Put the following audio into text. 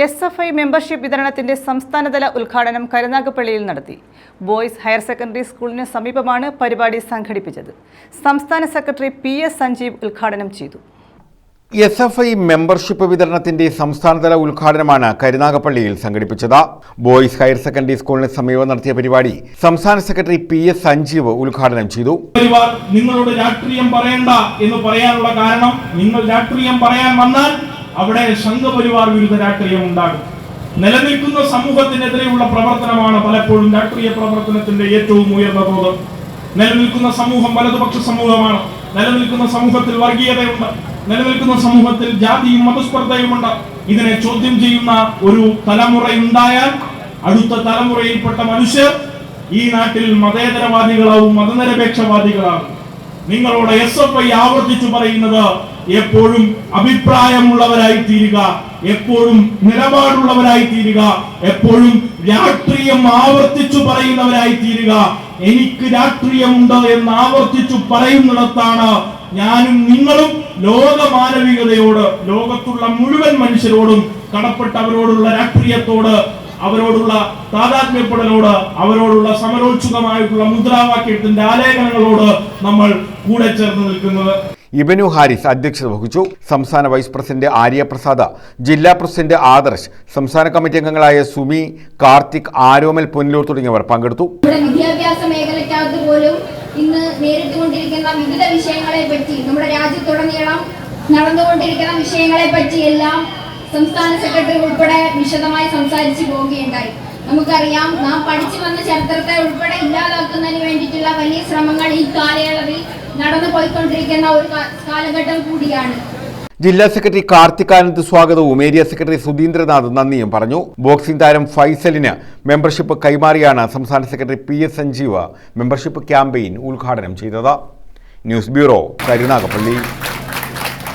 SFI membership വിതരണത്തിന്റെ സംസ്ഥാനതല ഉദ്ഘാടനം കരുനാഗപ്പള്ളിയിൽ നടത്തി. ബോയ്സ് ഹയർ സെക്കൻഡറി സ്കൂളിന് സമീപമാണ് പരിപാടി സംഘടിപ്പിച്ചത്. സംസ്ഥാന സെക്രട്ടറി PS സഞ്ജീവ് ഉദ്ഘാടനം ചെയ്തു. SFI മെമ്പർഷിപ്പ് വിതരണത്തിന്റെ സംസ്ഥാനതല ഉദ്ഘാടനമാണ് കരുനാഗപ്പള്ളിയിൽ സംഘടിപ്പിച്ചത്. ബോയ്സ് ഹയർ സെക്കൻഡറി സ്കൂളിന് സമീപം നടത്തിയ പരിപാടി സംസ്ഥാന സെക്രട്ടറി PS സഞ്ജീവ് ഉദ്ഘാടനം ചെയ്തു. നിങ്ങളോട് രാഷ്ട്രീയം പറയണ്ട എന്ന് പറയാനുള്ള കാരണം, നിങ്ങൾ രാഷ്ട്രീയം പറയാൻ വന്നാൽ അവിടെ സംഘപരിവാർ വിരുദ്ധ രാഷ്ട്രീയം ഉണ്ടാകും. നിലനിൽക്കുന്ന സമൂഹത്തിനെതിരെയുള്ള പ്രവർത്തനമാണ് പലപ്പോഴും രാഷ്ട്രീയ പ്രവർത്തനത്തിന്റെ ഏറ്റവും ഉയർന്ന തോത്. നിലനിൽക്കുന്ന സമൂഹം വലതുപക്ഷ സമൂഹമാണ്. നിലനിൽക്കുന്ന സമൂഹത്തിൽ വർഗീയതയുണ്ട്. നിലനിൽക്കുന്ന സമൂഹത്തിൽ ജാതിയും മതസ്പർദ്ധയുമുണ്ട്. ഇതിനെ ചോദ്യം ചെയ്യുന്ന ഒരു തലമുറയുണ്ടായാൽ അടുത്ത തലമുറയിൽപ്പെട്ട മനുഷ്യർ ഈ നാട്ടിൽ മതേതരവാദികളാവും, മതനിരപേക്ഷവാദികളാവും. നിങ്ങളോട് SFI ആവർത്തിച്ചു പറയുന്നത്, എപ്പോഴും അഭിപ്രായമുള്ളവരായി തീരുക, എപ്പോഴും നിലപാടുള്ളവരായി തീരുക, എപ്പോഴും രാഷ്ട്രീയം ആവർത്തിച്ചു പറയുന്നവരായി തീരുക. എനിക്ക് രാഷ്ട്രീയമുണ്ട് എന്ന് ആവർത്തിച്ചു പറയുന്നിടത്താണ് ഞാനും നിങ്ങളും ലോക മാനവികതയോട്, ലോകത്തുള്ള മുഴുവൻ മനുഷ്യരോടും കടപ്പെട്ടവരോടുള്ള രാഷ്ട്രീയത്തോട്, അവരോടുള്ള താതാത്മ്യപ്പെടലോട്, അവരോടുള്ള സമരോത്സുകമായിട്ടുള്ള മുദ്രാവാക്യത്തിന്റെ ആലേഖനങ്ങളോട് നമ്മൾ കൂടെ ചേർന്ന് നിൽക്കുന്നത്. ഇബനു ഹാരിസ് അധ്യക്ഷത വഹിച്ചു. സംസ്ഥാന വൈസ് പ്രസിഡന്റ് ആര്യ പ്രസാദ്, ജില്ലാ പ്രസിഡന്റ് ആദർശ്, സംസ്ഥാന കമ്മിറ്റി അംഗങ്ങളായ സുമി, കാർത്തിക്, ആരോമൽ പൊന്നൂർ തുടങ്ങിയവർ പങ്കെടുത്തു. വിദ്യാഭ്യാസ മേഖലയ്ക്കകത്ത് പോലും ഇന്ന് നേരിട്ടുകൊണ്ടിരിക്കുന്ന വിവിധ വിഷയങ്ങളെ പറ്റി, നമ്മുടെ രാജ്യത്തുടനീളം നടന്നുകൊണ്ടിരിക്കുന്ന വിഷയങ്ങളെ പറ്റിയെല്ലാം സംസ്ഥാന സെക്രട്ടറി ഉൾപ്പെടെ വിശദമായി സംസാരിച്ചു പോവുകയുണ്ടായി. നമുക്കറിയാം, നാം പഠിച്ചു വന്ന ചരിത്രത്തെ ഉൾപ്പെടെ ഇല്ലാതാക്കുന്നതിന് വേണ്ടിയിട്ടുള്ള വലിയ ശ്രമങ്ങൾ ഈ കാലയളവിൽ നടന്നു പോയിക്കൊണ്ടിരിക്കുന്ന ഒരു കാലഘട്ടം കൂടിയാണ്. ജില്ലാ സെക്രട്ടറി കാർത്തിക് ആനന്ദ് സ്വാഗതവും ഏരിയ സെക്രട്ടറി സുധീന്ദ്രനാഥ് നന്ദിയും പറഞ്ഞു. ബോക്സിംഗ് താരം ഫൈസലിന് മെമ്പർഷിപ്പ് കൈമാറിയാണ് സംസ്ഥാന secretary PS Sanjeev membership campaign ഉദ്ഘാടനം ചെയ്തത്. News bureau, Karunagappally.